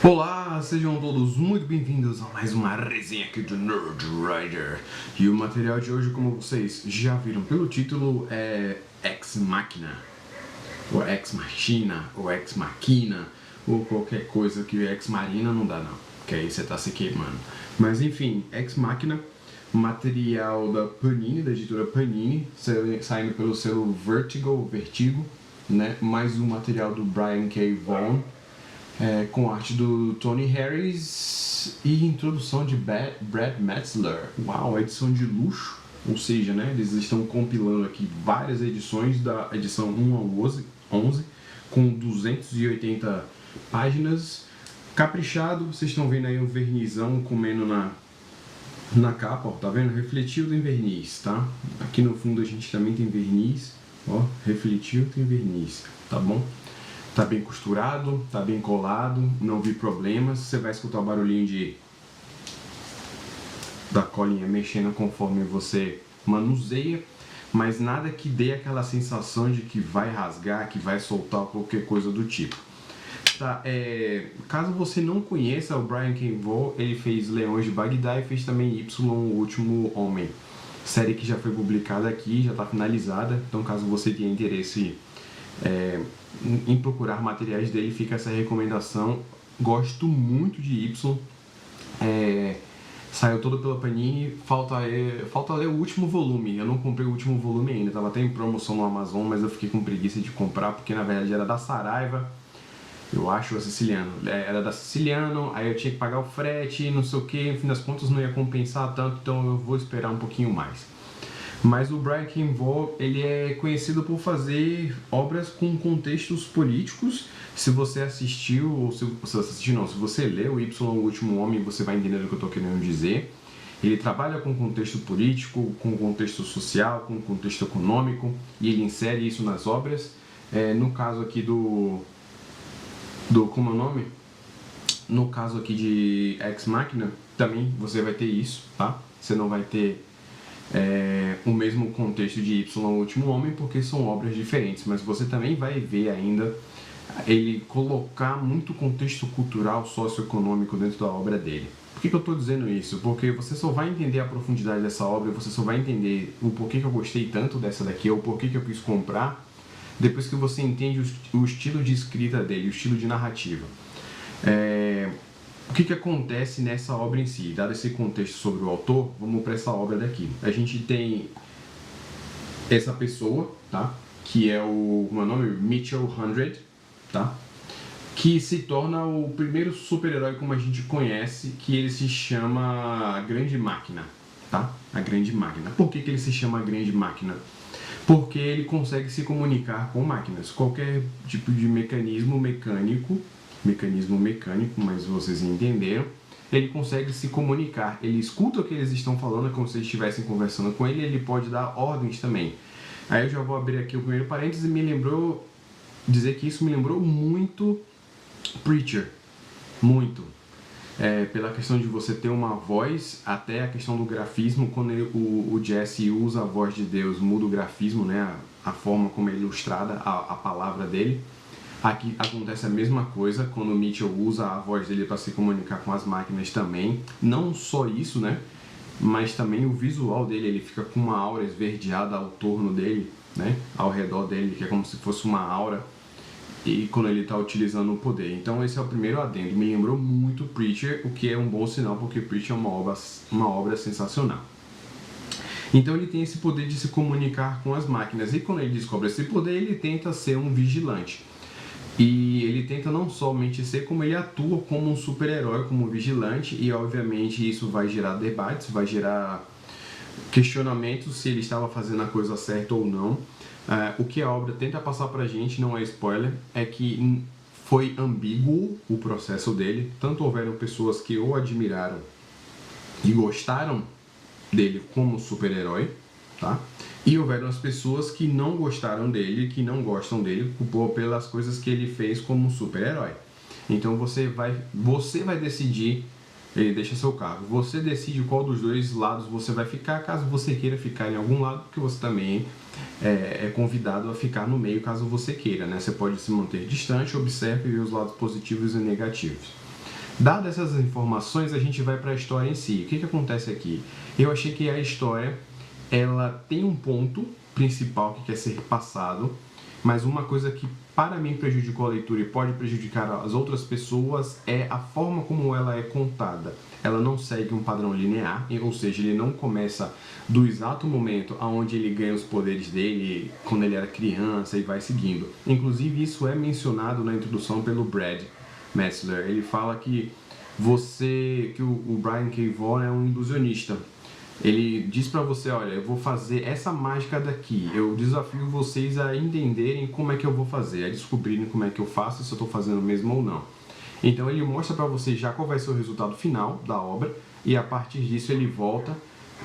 Olá, sejam todos muito bem-vindos a mais uma resenha aqui do Nerd Rider. E o material de hoje, como vocês já viram pelo título, é Ex Machina, ou Ex Machina, ou Ex Machina, ou qualquer coisa que Ex Marina não dá não, que aí você tá se queimando. Mas enfim, Ex Machina, material da Panini, da editora Panini, saindo pelo selo Vertigo, né? Mais um material do Brian K. Vaughan. Com arte do Tony Harris e introdução de Brad Metzler. Uau, edição de luxo, ou seja, né, eles estão compilando aqui várias edições da edição 1 a 11 com 280 páginas, caprichado. Vocês estão vendo aí o vernizão comendo na capa, ó, tá vendo? Refletido em verniz, tá? Aqui no fundo a gente também tem verniz, ó, refletido tem verniz, tá bom? Tá bem costurado, tá bem colado, não vi problemas. Você vai escutar o barulhinho da colinha mexendo conforme você manuseia, mas nada que dê aquela sensação de que vai rasgar, que vai soltar qualquer coisa do tipo. Tá, caso você não conheça o Brian K. Vaughan, ele fez Leões de Bagdá e fez também Y, o Último Homem. Série que já foi publicada aqui, já está finalizada, então caso você tenha interesse em procurar materiais dele, fica essa recomendação. Gosto muito de Y, saiu todo pela Panini, falta ler o último volume. Eu não comprei o último volume ainda, estava até em promoção no Amazon, mas eu fiquei com preguiça de comprar, porque na verdade era da Saraiva, eu acho, a Siciliano, era da Siciliano, aí eu tinha que pagar o frete, não sei o que, no fim das contas não ia compensar tanto, então eu vou esperar um pouquinho mais. Mas o Brian K. Vaughan, ele é conhecido por fazer obras com contextos políticos. Se você assistiu, ou se você leu o Y, o Último Homem, você vai entender o que eu estou querendo dizer. Ele trabalha com contexto político, com contexto social, com contexto econômico, e ele insere isso nas obras. No caso aqui como é o nome? No caso aqui de Ex Machina, também você vai ter isso, tá? Você não vai ter o mesmo contexto de Y, o Último Homem, porque são obras diferentes, mas você também vai ver ainda ele colocar muito contexto cultural, socioeconômico dentro da obra dele. Por que eu estou dizendo isso? Porque você só vai entender a profundidade dessa obra, você só vai entender o porquê que eu gostei tanto dessa daqui, ou porquê que eu quis comprar, depois que você entende o estilo de escrita dele, o estilo de narrativa. O que acontece nessa obra em si? Dado esse contexto sobre o autor, vamos para essa obra daqui. A gente tem essa pessoa, tá? Que é o nome Mitchell 100, tá? Que se torna o primeiro super-herói como a gente conhece, que ele se chama Grande Máquina, tá? A Grande Máquina. Por que ele se chama Grande Máquina? Porque ele consegue se comunicar com máquinas. Qualquer tipo de mecanismo mecânico, mas vocês entenderam, ele consegue se comunicar, ele escuta o que eles estão falando, como se eles estivessem conversando com ele, ele pode dar ordens também. Aí eu já vou abrir aqui o primeiro parênteses e dizer que isso me lembrou muito Preacher, muito. Pela questão de você ter uma voz, até a questão do grafismo, quando o Jesse usa a voz de Deus, muda o grafismo, né, a forma como é ilustrada a palavra dele. Aqui acontece a mesma coisa quando o Mitchell usa a voz dele para se comunicar com as máquinas também. Não só isso, né? Mas também o visual dele, ele fica com uma aura esverdeada ao torno dele, né? Ao redor dele, que é como se fosse uma aura. E quando ele está utilizando o poder. Então esse é o primeiro adendo. Me lembrou muito Preacher, o que é um bom sinal, porque Preacher é uma obra sensacional. Então ele tem esse poder de se comunicar com as máquinas. E quando ele descobre esse poder, ele tenta ser um vigilante. E ele tenta não somente ser, como ele atua como um super-herói, como um vigilante, e obviamente isso vai gerar debates, vai gerar questionamentos se ele estava fazendo a coisa certa ou não. O que a obra tenta passar pra gente, não é spoiler, é que foi ambíguo o processo dele. Tanto houveram pessoas que o admiraram e gostaram dele como super-herói, tá? E houveram as pessoas que não gostaram dele, que não gostam dele, pelas coisas que ele fez como super-herói. Então você vai decidir, ele deixa seu cargo, você decide qual dos dois lados você vai ficar, caso você queira ficar em algum lado, porque você também é convidado a ficar no meio, caso você queira, né? Você pode se manter distante, observe e ver os lados positivos e negativos. Dadas essas informações, a gente vai para a história em si. O que acontece aqui? Eu achei que a história ela tem um ponto principal que quer ser passado, mas uma coisa que para mim prejudicou a leitura e pode prejudicar as outras pessoas é a forma como ela é contada. Ela não segue um padrão linear, ou seja, ele não começa do exato momento onde ele ganha os poderes dele, quando ele era criança, e vai seguindo. Inclusive, isso é mencionado na introdução pelo Brad Metzler. Ele fala que o Brian K. Vaughan é um ilusionista. Ele diz pra você, olha, eu vou fazer essa mágica daqui, eu desafio vocês a entenderem como é que eu vou fazer, a descobrirem como é que eu faço, se eu estou fazendo mesmo ou não. Então ele mostra pra vocês já qual vai ser o resultado final da obra, e a partir disso ele volta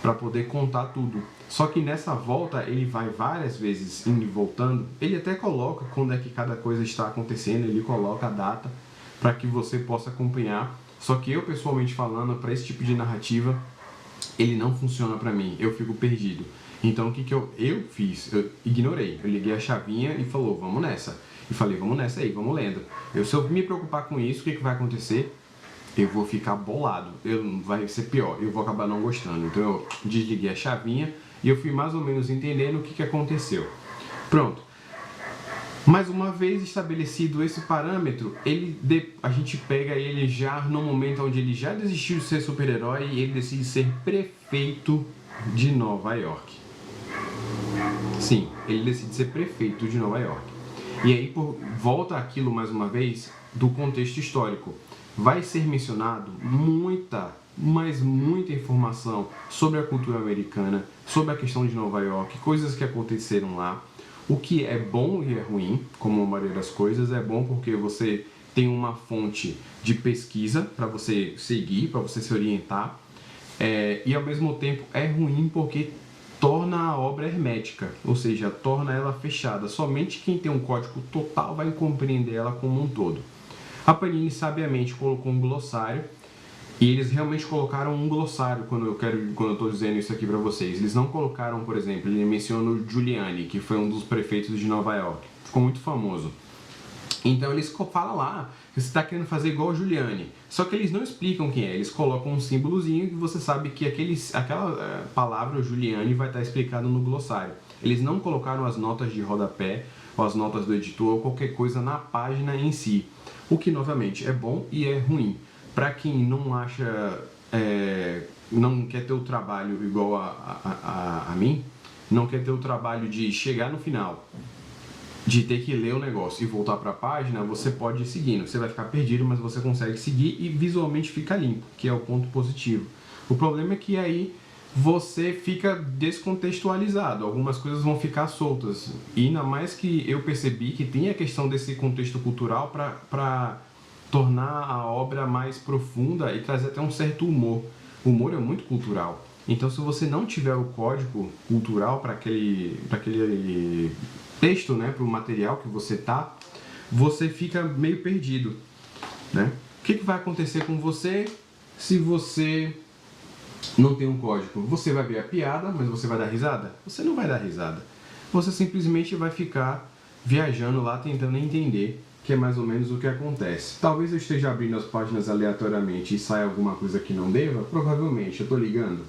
para poder contar tudo. Só que nessa volta ele vai várias vezes indo e voltando, ele até coloca quando é que cada coisa está acontecendo, ele coloca a data para que você possa acompanhar. Só que eu, pessoalmente falando, para esse tipo de narrativa, ele não funciona pra mim, eu fico perdido. Então o que eu fiz? Eu ignorei, eu liguei a chavinha e falou, vamos nessa. E falei, vamos nessa aí, vamos lendo. Se eu me preocupar com isso, o que vai acontecer? Eu vou ficar bolado, vai ser pior, eu vou acabar não gostando. Então eu desliguei a chavinha e eu fui mais ou menos entendendo o que aconteceu. Pronto. Mais uma vez estabelecido esse parâmetro, a gente pega ele já no momento onde ele já desistiu de ser super-herói e ele decide ser prefeito de Nova York. Sim, ele decide ser prefeito de Nova York. E aí volta aquilo mais uma vez do contexto histórico. Vai ser mencionado muita informação sobre a cultura americana, sobre a questão de Nova York, coisas que aconteceram lá. O que é bom e é ruim, como a maioria das coisas, é bom porque você tem uma fonte de pesquisa para você seguir, para você se orientar, e ao mesmo tempo é ruim porque torna a obra hermética, ou seja, torna ela fechada. Somente quem tem um código total vai compreender ela como um todo. A Panini sabiamente colocou um glossário, e eles realmente colocaram um glossário quando eu estou dizendo isso aqui para vocês. Eles não colocaram, por exemplo, ele menciona o Giuliani, que foi um dos prefeitos de Nova York. Ficou muito famoso. Então eles falam lá que você está querendo fazer igual o Giuliani. Só que eles não explicam quem é. Eles colocam um símbolozinho que você sabe que aquela palavra, o Giuliani, vai estar explicado no glossário. Eles não colocaram as notas de rodapé, ou as notas do editor, ou qualquer coisa na página em si. O que, novamente, é bom e é ruim. Para quem não acha, não quer ter o trabalho igual a mim, não quer ter o trabalho de chegar no final, de ter que ler o negócio e voltar para a página, você pode ir seguindo. Você vai ficar perdido, mas você consegue seguir e visualmente fica limpo, que é o ponto positivo. O problema é que aí você fica descontextualizado, algumas coisas vão ficar soltas. E ainda mais que eu percebi que tem a questão desse contexto cultural para tornar a obra mais profunda e trazer até um certo humor. O humor é muito cultural. Então, se você não tiver o código cultural para aquele texto, né, para o material que você fica meio perdido, né? O que vai acontecer com você se você não tem um código? Você vai ver a piada, mas você vai dar risada? Você não vai dar risada. Você simplesmente vai ficar viajando lá tentando entender, que é mais ou menos o que acontece. Talvez eu esteja abrindo as páginas aleatoriamente e saia alguma coisa que não deva, provavelmente. Eu estou ligando?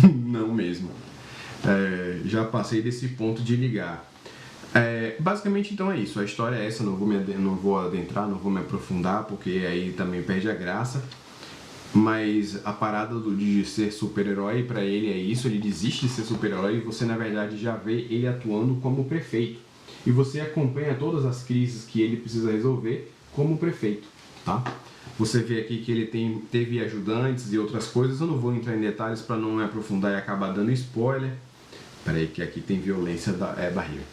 Não mesmo. Já passei desse ponto de ligar. Basicamente, então é isso. A história é essa, não vou adentrar, não vou me aprofundar, porque aí também perde a graça. Mas a parada de ser super-herói, para ele é isso, ele desiste de ser super-herói e você, na verdade, já vê ele atuando como prefeito. E você acompanha todas as crises que ele precisa resolver como prefeito, tá? Você vê aqui que ele teve ajudantes e outras coisas, eu não vou entrar em detalhes para não me aprofundar e acabar dando spoiler. Peraí que aqui tem violência barriga.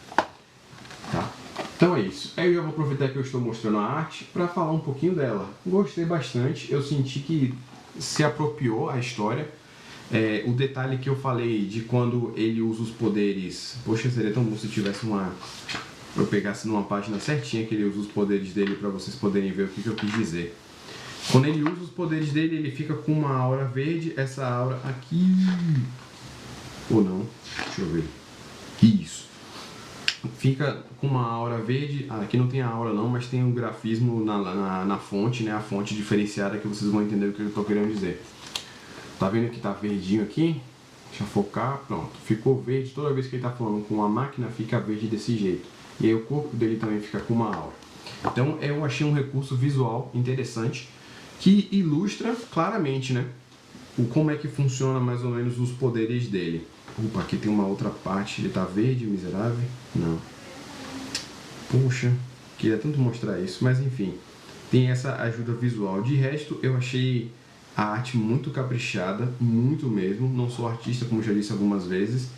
Tá? Então é isso. Eu já vou aproveitar que eu estou mostrando a arte para falar um pouquinho dela. Gostei bastante, eu senti que se apropriou a história. O detalhe que eu falei de quando ele usa os poderes... Poxa, seria tão bom se tivesse eu pegasse numa página certinha que ele usa os poderes dele para vocês poderem ver o que eu quis dizer. Quando ele usa os poderes dele, ele fica com uma aura verde, essa aura aqui... Ou não, deixa eu ver. Isso. fica com uma aura verde. Aqui não tem a aura não, mas tem um grafismo na fonte, né? A fonte diferenciada que vocês vão entender o que eu estou querendo dizer. Tá vendo que tá verdinho aqui? Deixa eu focar, pronto. Ficou verde, toda vez que ele tá falando com a máquina fica verde desse jeito. E aí o corpo dele também fica com uma aura. Então eu achei um recurso visual interessante que ilustra claramente, né? Como é que funciona mais ou menos os poderes dele. Opa, aqui tem uma outra parte, ele tá verde, miserável? Não. Poxa, queria tanto mostrar isso, mas enfim. Tem essa ajuda visual. De resto, eu achei a arte muito caprichada, muito mesmo. Não sou artista, como já disse algumas vezes,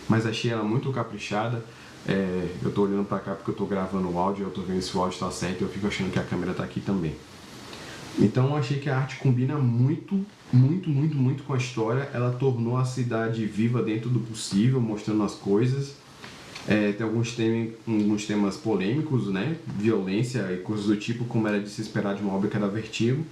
mas achei ela muito caprichada. Eu tô olhando pra cá porque eu tô gravando o áudio, eu tô vendo se o áudio tá certo e eu fico achando que a câmera tá aqui também. Então eu achei que a arte combina muito com a história. Ela tornou a cidade viva dentro do possível, mostrando as coisas. Tem alguns temas polêmicos, né? Violência e coisas do tipo, como era de se esperar de uma obra que era Vertigo.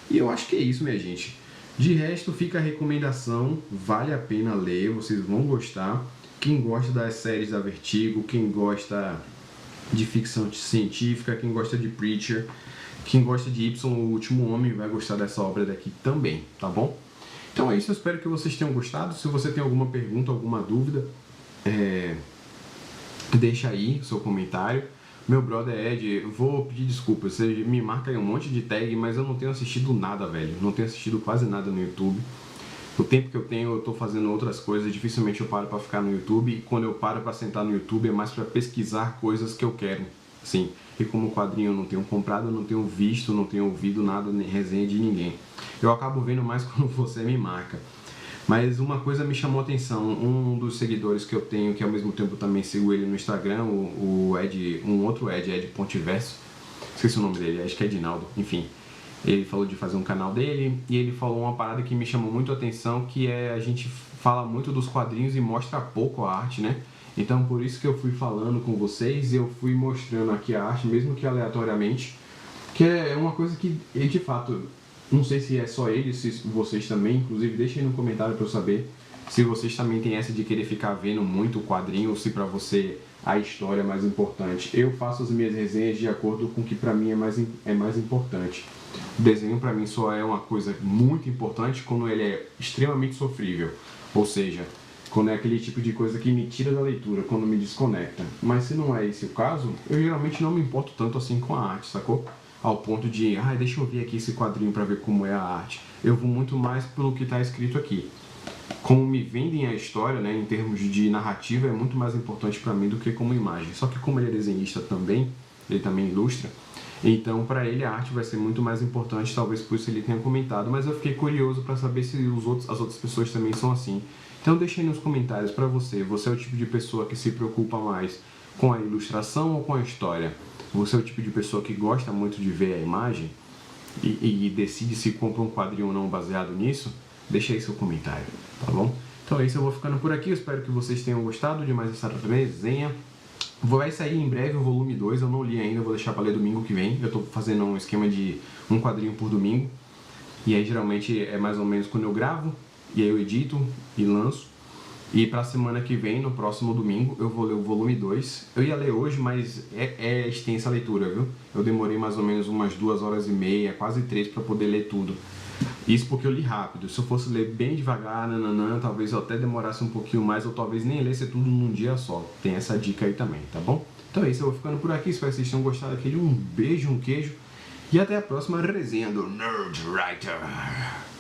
E eu acho que é isso, minha gente. De resto, fica a recomendação, vale a pena ler, vocês vão gostar. Quem gosta das séries da Vertigo, quem gosta de ficção científica, quem gosta de Preacher, quem gosta de Y, o Último Homem, vai gostar dessa obra daqui também, tá bom? Então é isso, eu espero que vocês tenham gostado. Se você tem alguma pergunta, alguma dúvida, deixa aí o seu comentário. Meu brother Ed, vou pedir desculpas, você me marca aí um monte de tag, mas eu não tenho assistido nada, velho. Não tenho assistido quase nada no YouTube. O tempo que eu tenho, eu tô fazendo outras coisas, dificilmente eu paro pra ficar no YouTube. E quando eu paro pra sentar no YouTube é mais pra pesquisar coisas que eu quero, assim. E como o quadrinho eu não tenho comprado, eu não tenho visto, não tenho ouvido nada, nem resenha de ninguém. Eu acabo vendo mais quando você me marca. Mas uma coisa me chamou a atenção, um dos seguidores que eu tenho, que ao mesmo tempo também sigo ele no Instagram, o Ed, um outro Ed Pontiverso, esqueci o nome dele, acho que é Edinaldo, enfim. Ele falou de fazer um canal dele e ele falou uma parada que me chamou muito a atenção, que é a gente fala muito dos quadrinhos e mostra pouco a arte, né? Então por isso que eu fui falando com vocês e eu fui mostrando aqui a arte, mesmo que aleatoriamente, que é uma coisa que de fato... Não sei se é só ele, se vocês também, inclusive deixem aí no comentário para eu saber se vocês também têm essa de querer ficar vendo muito o quadrinho ou se para você a história é mais importante. Eu faço as minhas resenhas de acordo com o que para mim é mais importante. O desenho para mim só é uma coisa muito importante quando ele é extremamente sofrível, ou seja, quando é aquele tipo de coisa que me tira da leitura, quando me desconecta. Mas se não é esse o caso, eu geralmente não me importo tanto assim com a arte, sacou? Ao ponto de, deixa eu ver aqui esse quadrinho para ver como é a arte. Eu vou muito mais pelo que está escrito aqui. Como me vendem a história, né, em termos de narrativa, é muito mais importante para mim do que como imagem. Só que como ele é desenhista também, ele também ilustra, então para ele a arte vai ser muito mais importante, talvez por isso ele tenha comentado. Mas eu fiquei curioso para saber se as outras pessoas também são assim. Então deixa aí nos comentários para você. Você é o tipo de pessoa que se preocupa mais com a ilustração ou com a história? Você é o tipo de pessoa que gosta muito de ver a imagem e decide se compra um quadrinho ou não baseado nisso? Deixa aí seu comentário, tá bom? Então é isso, eu vou ficando por aqui, eu espero que vocês tenham gostado de mais essa resenha. Vai sair em breve o volume 2, eu não li ainda, vou deixar para ler domingo que vem. Eu tô fazendo um esquema de um quadrinho por domingo. E aí geralmente é mais ou menos quando eu gravo, e aí eu edito e lanço. E pra semana que vem, no próximo domingo, eu vou ler o volume 2. Eu ia ler hoje, mas é extensa a leitura, viu? Eu demorei mais ou menos umas 2h30, quase 3 para poder ler tudo. Isso porque eu li rápido. Se eu fosse ler bem devagar, talvez eu até demorasse um pouquinho mais, ou talvez nem lesse tudo num dia só. Tem essa dica aí também, tá bom? Então é isso, eu vou ficando por aqui. Espero que vocês tenham gostado. Um beijo, um queijo. E até a próxima resenha do Nerd Writer.